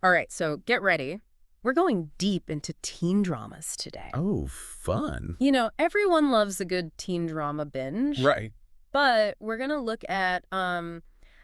All right, so get ready. We're going deep into teen dramas today. Oh, fun. Everyone loves a good teen drama binge, Right. but we're going to look at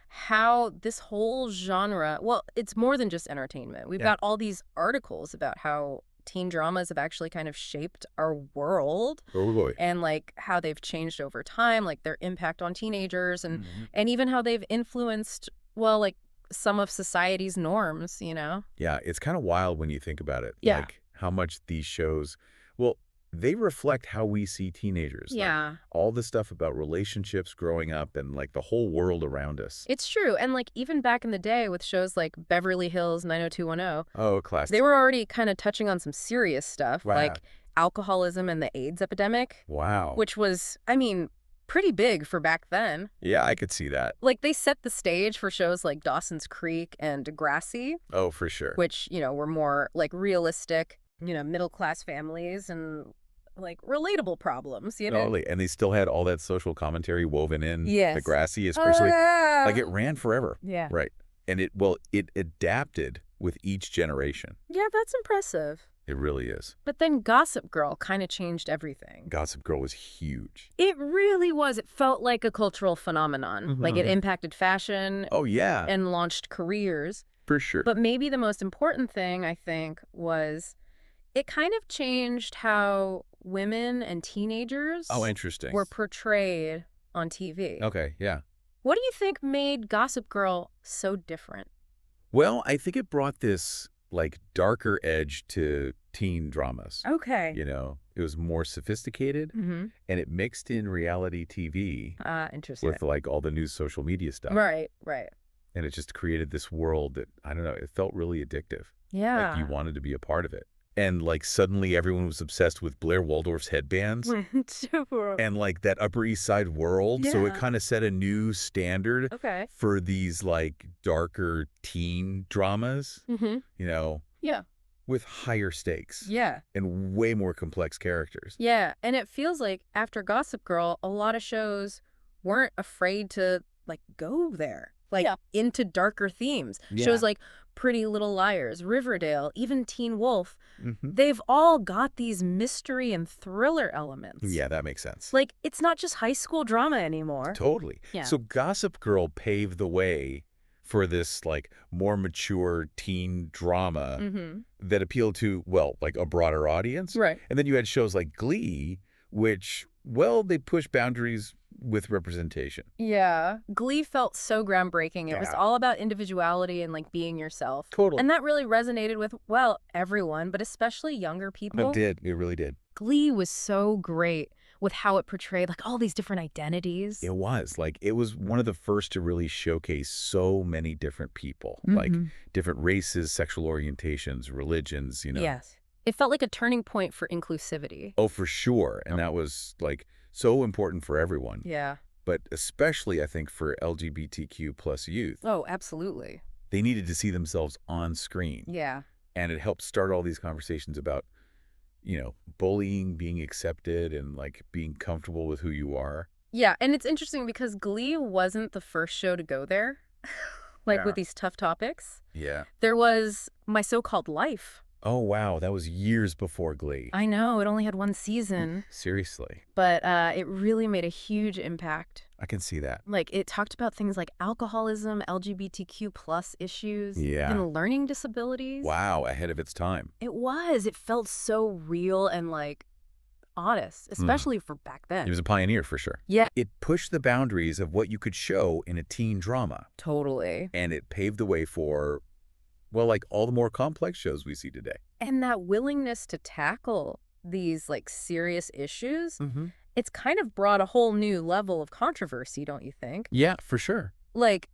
how this whole genre, well, it's more than just entertainment. We've Yeah. got all these articles about how teen dramas have actually kind of shaped our world Oh boy. and like how they've changed over time, like their impact on teenagers Mhm. and even how they've influenced, well, like some of society's norms. Yeah, it's kind of wild when you think about it. Yeah. Like how much these shows, well, they reflect how we see teenagers. Like Yeah. all the stuff about relationships growing up and like the whole world around us. It's true. And like even back in the day with shows like Beverly Hills 90210, Oh, they classic. were already kind of touching on some serious stuff Wow. like alcoholism and the AIDS epidemic, Wow. which was, I mean, pretty big for back then. Yeah, I could see that. Like they set the stage for shows like Dawson's Creek and Degrassi, Oh, for sure. which, were more like realistic, middle-class families and like relatable problems. Totally. And they still had all that social commentary woven in. Yes. Degrassi, especially. Ah. Like it ran forever. Yeah. Right. And it adapted with each generation. Yeah, that's impressive. It really is. But then Gossip Girl kind of changed everything. Gossip Girl was huge. It really was. It felt like a cultural phenomenon. Like it Mhm. impacted fashion Oh, yeah, and launched careers. for sure. But maybe the most important thing, I think, was it kind of changed how women and teenagers Oh, interesting. were portrayed on TV. Okay, yeah. What do you think made Gossip Girl so different? Well, I think it brought this, like, darker edge to teen dramas. Okay. It was more sophisticated, Mm-hmm. and it mixed in reality TV Interesting. with, like, all the new social media stuff. Right, right. And it just created this world that, I don't know, it felt really addictive. Yeah. Like, you wanted to be a part of it. And, like, suddenly everyone was obsessed with Blair Waldorf's headbands. And like that Upper East Side world. So it Yeah. kind of set a new standard Okay. for these like darker teen dramas, Mm-hmm. Yeah. with higher stakes Yeah. and way more complex characters. Yeah. And it feels like after Gossip Girl, a lot of shows weren't afraid to like go there, like into darker themes. Yeah. Shows like Pretty Little Liars, Riverdale, even Teen Wolf, Mhm. they've all got these mystery and thriller elements. Yeah, that makes sense. Like it's not just high school drama anymore. Totally. Yeah. So Gossip Girl paved the way for this like more mature teen drama Mm-hmm. that appealed to, well, like a broader audience. Right. And then you had shows like Glee, which, well, they push boundaries with representation. Yeah. Glee felt so groundbreaking. It was Yeah. all about individuality and like being yourself. Totally. And that really resonated with, well, everyone, but especially younger people. It did. It really did. Glee was so great with how it portrayed like all these different identities. It was. Like, it was one of the first to really showcase so many different people, like different races, sexual orientations, religions. Yes. It felt like a turning point for inclusivity. Oh, for sure. And that was, like, so important for everyone. Yeah. But especially, I think, for LGBTQ plus youth. Oh, absolutely. They needed to see themselves on screen. Yeah. And it helped start all these conversations about, bullying, being accepted, and, like, being comfortable with who you are. Yeah. And it's interesting because Glee wasn't the first show to go there, like with these tough topics. Yeah. There was My So-Called Life. Oh, wow. That was years before Glee. I know, it only had one season, Seriously. but it really made a huge impact. I can see that. Like, it talked about things like alcoholism, LGBTQ plus issues, Yeah. and learning disabilities. Wow. Ahead of its time. It was. It felt so real and, like, honest, especially for back then. He was a pioneer for sure. Yeah. It pushed the boundaries of what you could show in a teen drama. Totally. And it paved the way for, well, like all the more complex shows we see today. And that willingness to tackle these, like, serious issues, it's kind of brought a whole new level of controversy, don't you think? Yeah, for sure. Like,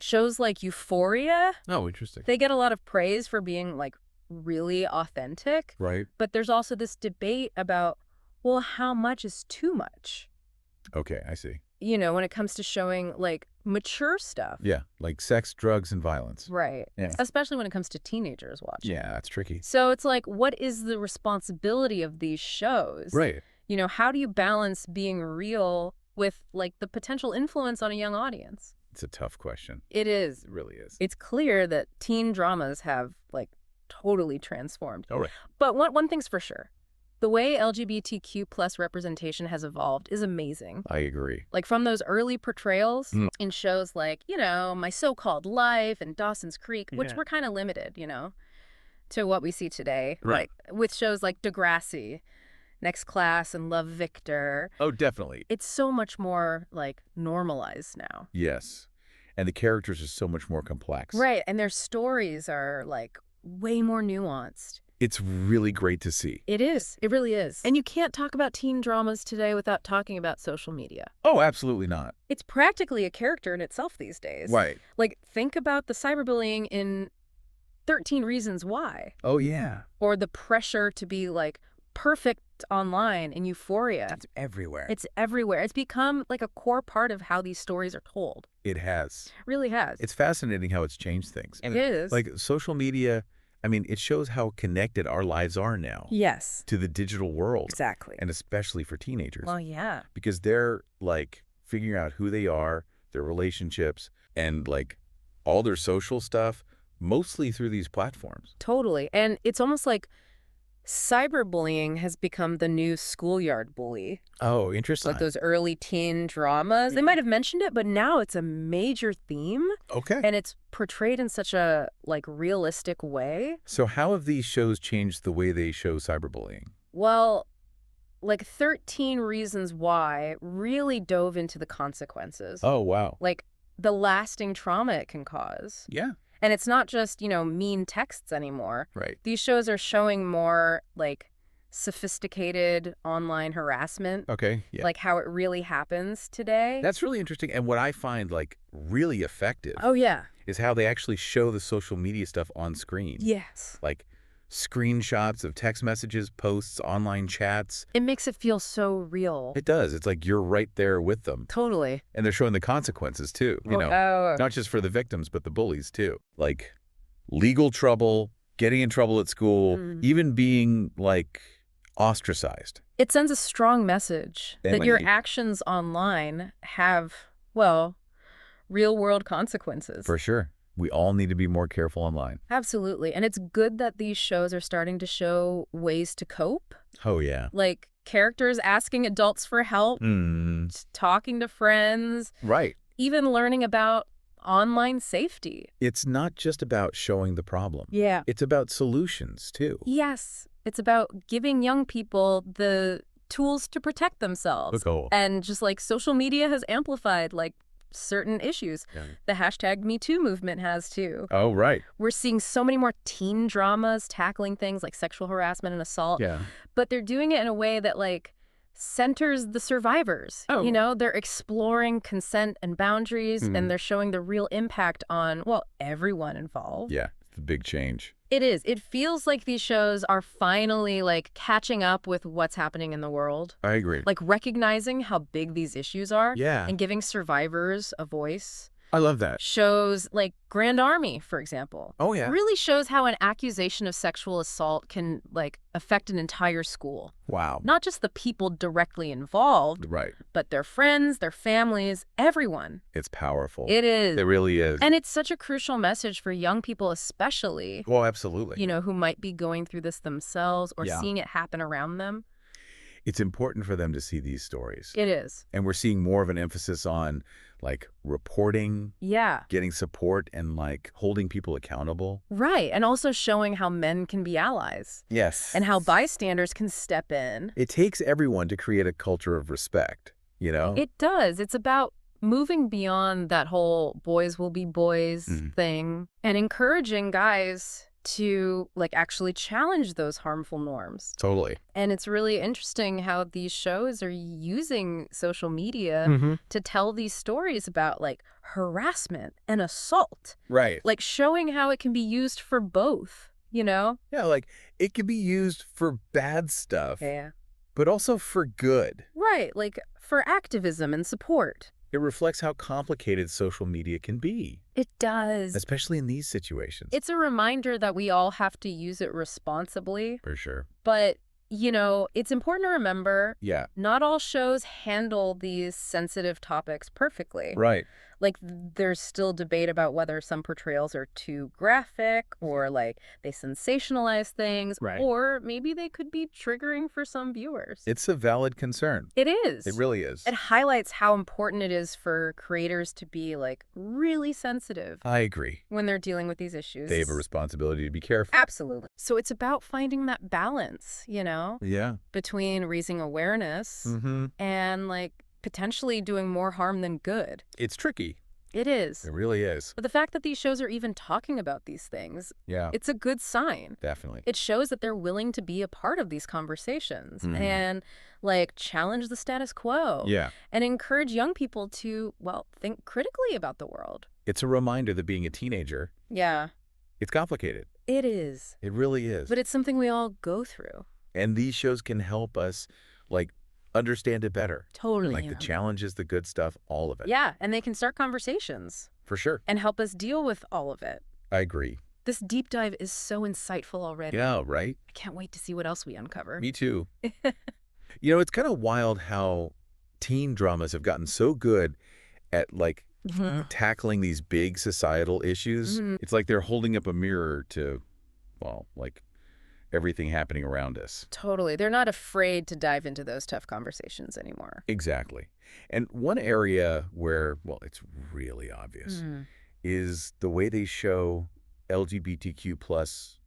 shows like Euphoria, Oh, interesting. they get a lot of praise for being, like, really authentic. Right. But there's also this debate about, well, how much is too much? Okay, I see. When it comes to showing, like, mature stuff. Yeah, like sex, drugs, and violence. Right. Yeah. Especially when it comes to teenagers watching. Yeah, that's tricky. So it's like, what is the responsibility of these shows? Right. How do you balance being real with, like, the potential influence on a young audience? It's a tough question. It is. It really is. It's clear that teen dramas have, like, totally transformed. Oh, right. But one thing's for sure. The way LGBTQ plus representation has evolved is amazing. I agree. Like, from those early portrayals in shows like, My So-Called Life and Dawson's Creek, which were kind of limited, to what we see today. Right. Like, with shows like Degrassi, Next Class, and Love, Victor. Oh, definitely. It's so much more, like, normalized now. Yes. And the characters are so much more complex. Right, and their stories are, like, way more nuanced. It's really great to see. It is. It really is. And you can't talk about teen dramas today without talking about social media. Oh, absolutely not. It's practically a character in itself these days. Right. Like, think about the cyberbullying in 13 Reasons Why. Oh, yeah. Or the pressure to be, like, perfect online in Euphoria. It's everywhere. It's everywhere. It's become, like, a core part of how these stories are told. It has. Really has. It's fascinating how it's changed things. It is. Like, social media, I mean, it shows how connected our lives are now. Yes. To the digital world. Exactly. And especially for teenagers. Well, yeah. Because they're, like, figuring out who they are, their relationships, and, like, all their social stuff, mostly through these platforms. Totally. And it's almost like cyberbullying has become the new schoolyard bully. Oh, interesting. Like those early teen dramas. They might have mentioned it, but now it's a major theme. Okay. And it's portrayed in such a, like, realistic way. So how have these shows changed the way they show cyberbullying? Well, like 13 Reasons Why really dove into the consequences. Oh, wow. Like the lasting trauma it can cause. Yeah. And it's not just, mean texts anymore. Right. These shows are showing more, like, sophisticated online harassment. Okay. Yeah. Like how it really happens today. That's really interesting. And what I find, like, really effective Oh, yeah. is how they actually show the social media stuff on screen. Yes. Like screenshots of text messages, posts, online chats. It makes it feel so real. It does. It's like you're right there with them. Totally. And they're showing the consequences, too. Not just for the victims, but the bullies, too. Like legal trouble, getting in trouble at school, even being, like, ostracized. It sends a strong message that your actions online have, well, real-world consequences. For sure. We all need to be more careful online. Absolutely. And it's good that these shows are starting to show ways to cope. Oh, yeah. Like characters asking adults for help, talking to friends. Right. Even learning about online safety. It's not just about showing the problem. Yeah. It's about solutions, too. Yes. It's about giving young people the tools to protect themselves. Cool. And just like social media has amplified, like, certain issues. Yeah. The hashtag #MeToo movement has too. Oh, right. We're seeing so many more teen dramas tackling things like sexual harassment and assault. Yeah. But they're doing it in a way that, like, centers the survivors. Oh. They're exploring consent and boundaries, and they're showing the real impact on, well, everyone involved. Yeah, it's a big change. It is. It feels like these shows are finally, like, catching up with what's happening in the world. I agree. Like, recognizing how big these issues are. Yeah. And giving survivors a voice. I love that. Shows like Grand Army, for example. Oh, yeah. Really shows how an accusation of sexual assault can, like, affect an entire school. Wow. Not just the people directly involved, Right. but their friends, their families, everyone. It's powerful. It is. It really is. And it's such a crucial message for young people especially, Oh, absolutely. who might be going through this themselves or Yeah. seeing it happen around them. It's important for them to see these stories. It is. And we're seeing more of an emphasis on, like, reporting, Yeah. getting support, and, like, holding people accountable. Right. And also showing how men can be allies Yes. and how bystanders can step in. It takes everyone to create a culture of respect, It does. It's about moving beyond that whole boys will be boys thing and encouraging guys to, like, actually challenge those harmful norms. Totally. And it's really interesting how these shows are using social media to tell these stories about, like, harassment and assault. Right. Like, showing how it can be used for both, Yeah, like, it can be used for bad stuff, Yeah. but also for good. Right. Like, for activism and support. It reflects how complicated social media can be, It does. especially in these situations. It's a reminder that we all have to use it responsibly. For sure. But, it's important to remember Yeah. not all shows handle these sensitive topics perfectly. Right. Like, there's still debate about whether some portrayals are too graphic or, like, they sensationalize things. Right. Or maybe they could be triggering for some viewers. It's a valid concern. It is. It really is. It highlights how important it is for creators to be, like, really sensitive. I agree. When they're dealing with these issues. They have a responsibility to be careful. Absolutely. So it's about finding that balance, you know? Yeah. Between raising awareness and, like, potentially doing more harm than good. It's tricky. It is. It really is. But the fact that these shows are even talking about these things, it's a good sign. Definitely. It shows that they're willing to be a part of these conversations and, like, challenge the status quo. Yeah. And encourage young people to, well, think critically about the world. It's a reminder that being a teenager, it's complicated. It is. It really is. But it's something we all go through. And these shows can help us, like, understand it better. Totally. Like the challenges, the good stuff, all of it. Yeah, and they can start conversations. For sure. And help us deal with all of it. I agree. This deep dive is so insightful already. Yeah, right? I can't wait to see what else we uncover. Me too. You know, it's kind of wild how teen dramas have gotten so good at, like, tackling these big societal issues. It's like they're holding up a mirror to, well, like, everything happening around us. Totally. They're not afraid to dive into those tough conversations anymore. Exactly. And one area where, well, it's really obvious is the way they show LGBTQ plus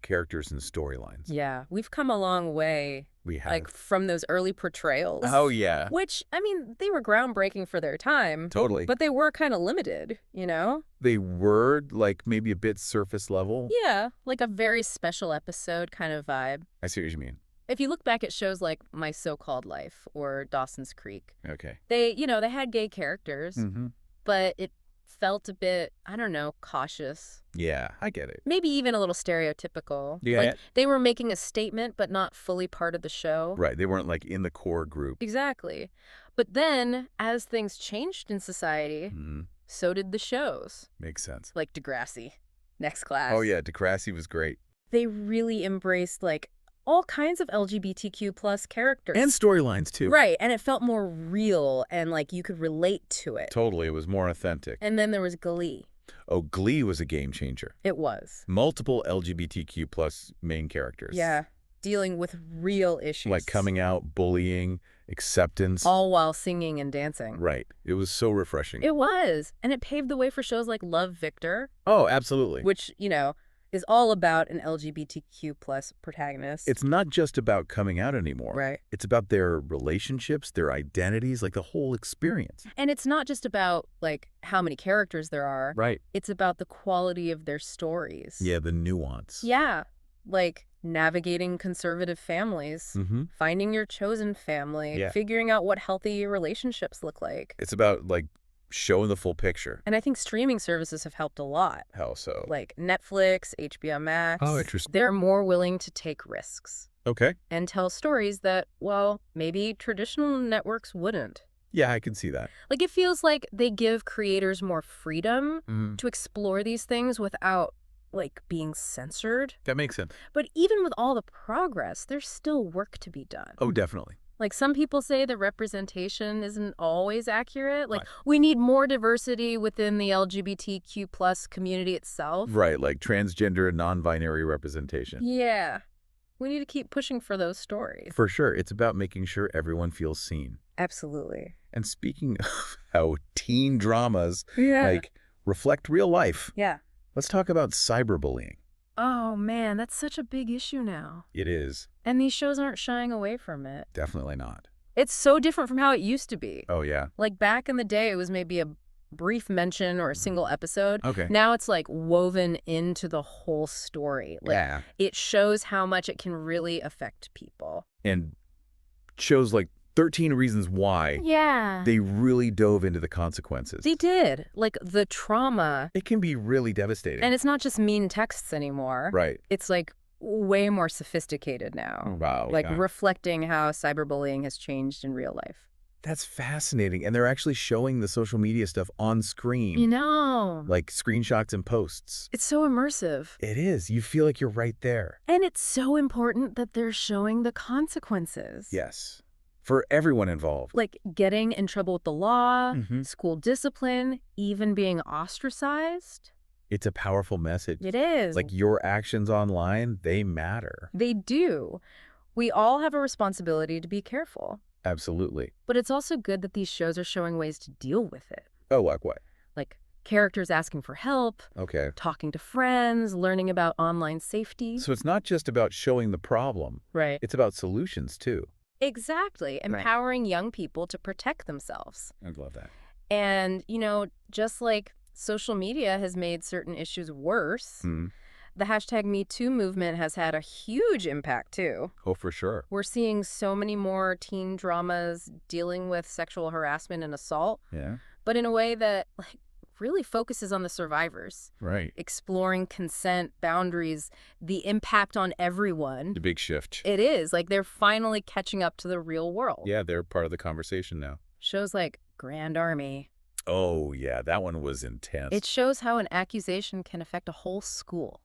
characters and storylines. Yeah. We've come a long way. We have. Like, from those early portrayals. Oh, yeah. Which, I mean, they were groundbreaking for their time. Totally. But they were kind of limited, you know? They were, like, maybe a bit surface level. Yeah. Like a very special episode kind of vibe. I see what you mean. If you look back at shows like My So-Called Life or Dawson's Creek, okay, they, you know, they had gay characters, but it felt a bit, I don't know, cautious. Yeah, I get it. Maybe even a little stereotypical. Yeah. Like, they were making a statement, but not fully part of the show. Right. They weren't, like, in the core group. Exactly. But then, as things changed in society, so did the shows. Makes sense. Like Degrassi, Next Class. Oh, yeah. Degrassi was great. They really embraced, like, all kinds of LGBTQ plus characters. And storylines, too. Right. And it felt more real and, like, you could relate to it. Totally. It was more authentic. And then there was Glee. Oh, Glee was a game changer. It was. Multiple LGBTQ plus main characters. Yeah. Dealing with real issues. Like coming out, bullying, acceptance. All while singing and dancing. Right. It was so refreshing. It was. And it paved the way for shows like Love, Victor. Oh, absolutely. Which, you know, is all about an LGBTQ plus protagonist. It's not just about coming out anymore. Right. It's about their relationships, their identities, like the whole experience. And it's not just about, like, how many characters there are. Right. It's about the quality of their stories. Yeah, the nuance. Yeah. Like navigating conservative families, finding your chosen family, figuring out what healthy relationships look like. It's about, like, showing the full picture. And I think streaming services have helped a lot. How so? Like Netflix, HBO Max. Oh, interesting. They're more willing to take risks. Okay. And tell stories that, well, maybe traditional networks wouldn't. Yeah, I can see that. Like, it feels like they give creators more freedom to explore these things without, like, being censored. That makes sense. But even with all the progress, there's still work to be done. Oh, definitely. Like, some people say the representation isn't always accurate. Like, we need more diversity within the LGBTQ plus community itself. Right, like transgender and non-binary representation. Yeah. We need to keep pushing for those stories. For sure. It's about making sure everyone feels seen. Absolutely. And speaking of how teen dramas, like, reflect real life. Yeah. Let's talk about cyberbullying. Oh, man, that's such a big issue now. It is. And these shows aren't shying away from it. Definitely not. It's so different from how it used to be. Oh, yeah. Like, back in the day, it was maybe a brief mention or a single episode. Okay. Now it's, like, woven into the whole story. Like, it shows how much it can really affect people. And shows like 13 Reasons Why. Yeah. They really dove into the consequences. They did. Like, the trauma. It can be really devastating. And it's not just mean texts anymore. Right. It's, like, way more sophisticated now. Wow. Like, reflecting how cyberbullying has changed in real life. That's fascinating. And they're actually showing the social media stuff on screen. You know. Like screenshots and posts. It's so immersive. It is. You feel like you're right there. And it's so important that they're showing the consequences. Yes. For everyone involved. Like getting in trouble with the law, Hmm. school discipline, even being ostracized. It's a powerful message. It is. Like your actions online, they matter. They do. We all have a responsibility to be careful. Absolutely. But it's also good that these shows are showing ways to deal with it. Oh, like what? Like characters asking for help, Okay. talking to friends, learning about online safety. So it's not just about showing the problem. Right. It's about solutions, too. Exactly. Empowering young people to protect themselves. I love that. And, just like social media has made certain issues worse, the hashtag #MeToo movement has had a huge impact, too. Oh, for sure. We're seeing so many more teen dramas dealing with sexual harassment and assault, Yeah. but in a way that really focuses on the survivors, Right. exploring consent, boundaries, the impact on everyone. The big shift. It is. Like, they're finally catching up to the real world. Yeah, they're part of the conversation now. Shows like Grand Army. Oh, yeah, that one was intense. It shows how an accusation can affect a whole school.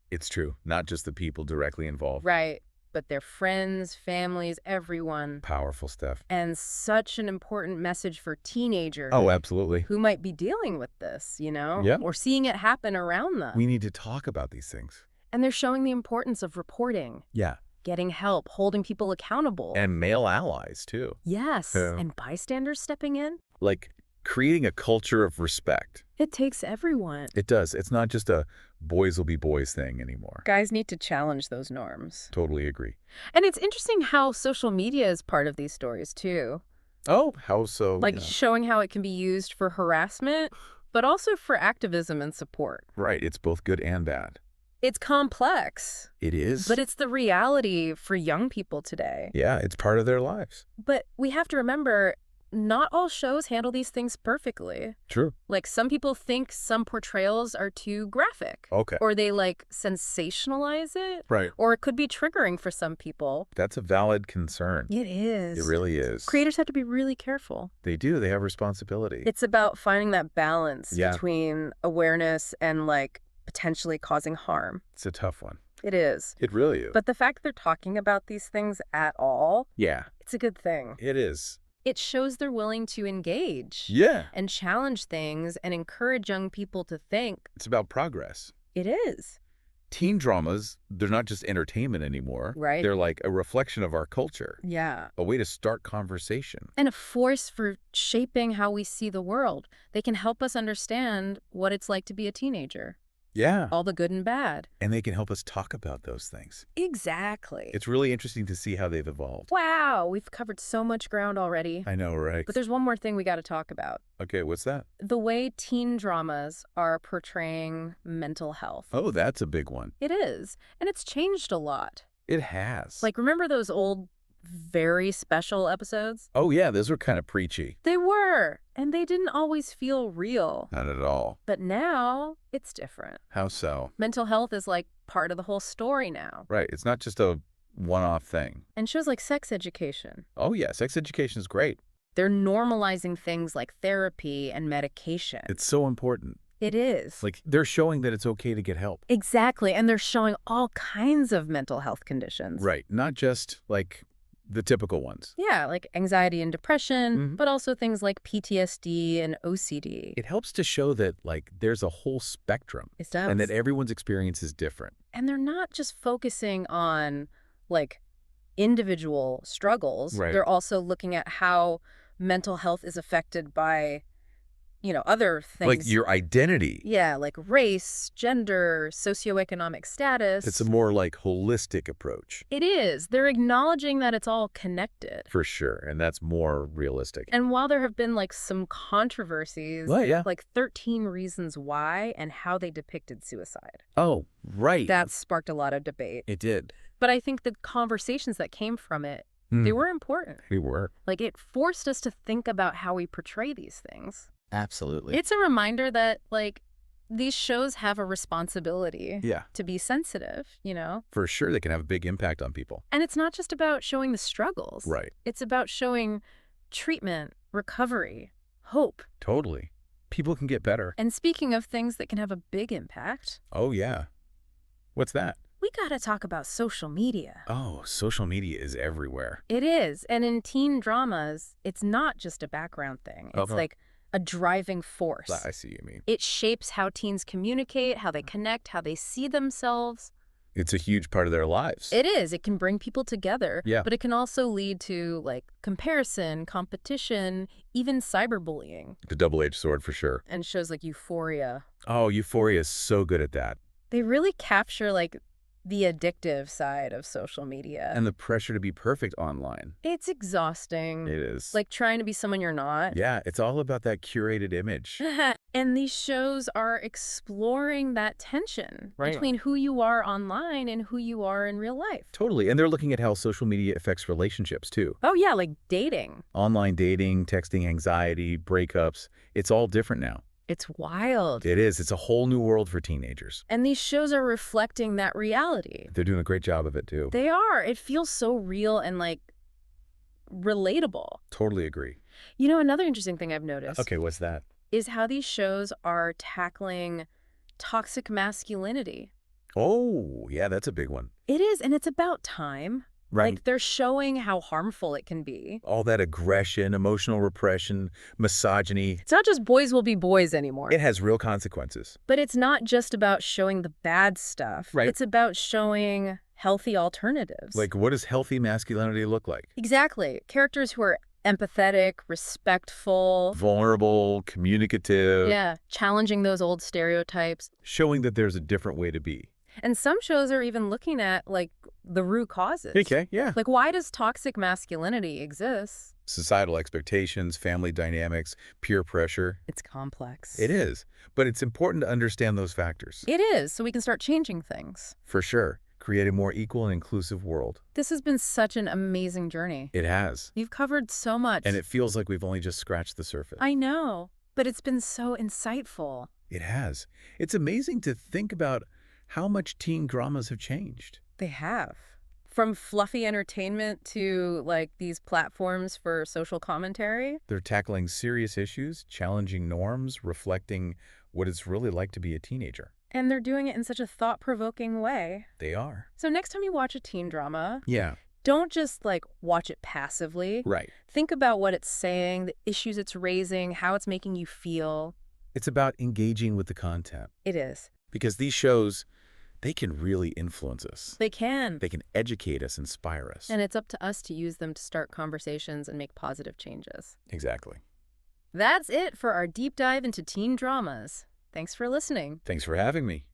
It's true. Not just the people directly involved. Right. But their friends, families, everyone. Powerful stuff. And such an important message for teenagers. Oh, absolutely. Who might be dealing with this, Yeah. Or seeing it happen around them. We need to talk about these things. And they're showing the importance of reporting. Yeah. Getting help, holding people accountable. And male allies, too. Yes. Yeah. And bystanders stepping in. Like creating a culture of respect. It takes everyone. It does. It's not just a boys will be boys thing anymore. Guys need to challenge those norms. Totally agree. And it's interesting how social media is part of these stories, too. Oh, how so? Like showing how it can be used for harassment, but also for activism and support. Right. It's both good and bad. It's complex. It is. But it's the reality for young people today. Yeah, it's part of their lives. But we have to remember, not all shows handle these things perfectly. True. Like, some people think some portrayals are too graphic. Okay. Or they, sensationalize it. Right. Or it could be triggering for some people. That's a valid concern. It is. It really is. Creators have to be really careful. They do. They have responsibility. It's about finding that balance Yeah. between awareness and, potentially causing harm. It's a tough one. It is. It really is. But the fact that they're talking about these things at all, yeah, it's a good thing. it is. It shows they're willing to engage. Yeah. And challenge things and encourage young people to think. It's about progress. It is. Teen dramas, they're not just entertainment anymore. Right. They're like a reflection of our culture. Yeah. A way to start conversation. And a force for shaping how we see the world. They can help us understand what it's like to be a teenager. Yeah. All the good and bad. And they can help us talk about those things. Exactly. It's really interesting to see how they've evolved. Wow, we've covered so much ground already. I know, right? But there's one more thing we got to talk about. Okay, what's that? The way teen dramas are portraying mental health. Oh, that's a big one. It is. And it's changed a lot. It has. Remember those old, very special episodes? Oh, yeah, those were kind of preachy. They were. And they didn't always feel real. Not at all. But now, it's different. How so? Mental health is part of the whole story now. Right. It's not just a one-off thing. And shows like sex education. Oh, yeah. Sex education is great. They're normalizing things like therapy and medication. It's so important. It is. They're showing that it's okay to get help. Exactly. And they're showing all kinds of mental health conditions. Right. Not just, the typical ones. Yeah, like anxiety and depression, Mhm. but also things like PTSD and OCD. It helps to show that, there's a whole spectrum. It does. And that everyone's experience is different. And they're not just focusing on, individual struggles. Right. They're also looking at how mental health is affected by, other things. Like your identity. Yeah, like race, gender, socioeconomic status. It's a more, holistic approach. It is. They're acknowledging that it's all connected. For sure. And that's more realistic. And while there have been, some controversies, Well, yeah. 13 Reasons Why and how they depicted suicide. Oh, right. That sparked a lot of debate. It did. But I think the conversations that came from it, they were important. They were. It forced us to think about how we portray these things. Absolutely. It's a reminder that, these shows have a responsibility Yeah. to be sensitive, For sure, they can have a big impact on people. And it's not just about showing the struggles. Right. It's about showing treatment, recovery, hope. Totally. People can get better. And speaking of things that can have a big impact, Oh, yeah. What's that? we gotta talk about social media. Oh, social media is everywhere. It is. And in teen dramas, it's not just a background thing. It's Okay. like a driving force. I see what you mean. It shapes how teens communicate, how they connect, how they see themselves. It's a huge part of their lives. It is. It can bring people together. Yeah. But it can also lead to, like, comparison, competition, even cyberbullying. The double-edged sword for sure. And shows like Euphoria. Oh, Euphoria is so good at that. They really capture, like, the addictive side of social media. And the pressure to be perfect online. It's exhausting. It is. Like trying to be someone you're not. Yeah, it's all about that curated image. And these shows are exploring that tension Right. between who you are online and who you are in real life. Totally. And they're looking at how social media affects relationships, too. Oh, yeah, like dating. Online dating, texting anxiety, breakups. It's all different now. It's wild. It is. It's a whole new world for teenagers. And these shows are reflecting that reality. They're doing a great job of it, too. They are. It feels so real and, like, relatable. Totally agree. You know, another interesting thing I've noticed Okay, what's that? is how these shows are tackling toxic masculinity. Oh, yeah, that's a big one. It is, and it's about time. Right. Like, they're showing how harmful it can be. All that aggression, emotional repression, misogyny. It's not just boys will be boys anymore. It has real consequences. But it's not just about showing the bad stuff. Right. It's about showing healthy alternatives. Like, what does healthy masculinity look like? Exactly. Characters who are empathetic, respectful. Vulnerable, communicative. Yeah, challenging those old stereotypes. Showing that there's a different way to be. And some shows are even looking at, like, the root causes. Okay, yeah. Like, why does toxic masculinity exist? Societal expectations, family dynamics, peer pressure. It's complex. It is. But it's important to understand those factors. It is, so we can start changing things. For sure. Create a more equal and inclusive world. This has been such an amazing journey. It has. You've covered so much. And it feels like we've only just scratched the surface. I know, but it's been so insightful. It has. It's amazing to think about how much teen dramas have changed. They have. From fluffy entertainment to, like, these platforms for social commentary. They're tackling serious issues, challenging norms, reflecting what it's really like to be a teenager. And they're doing it in such a thought-provoking way. They are. So next time you watch a teen drama, Yeah. don't just, like, watch it passively. Right. Think about what it's saying, the issues it's raising, how it's making you feel. It's about engaging with the content. It is. Because these shows, they can really influence us. They can. They can educate us, inspire us. And it's up to us to use them to start conversations and make positive changes. Exactly. That's it for our deep dive into teen dramas. Thanks for listening. Thanks for having me.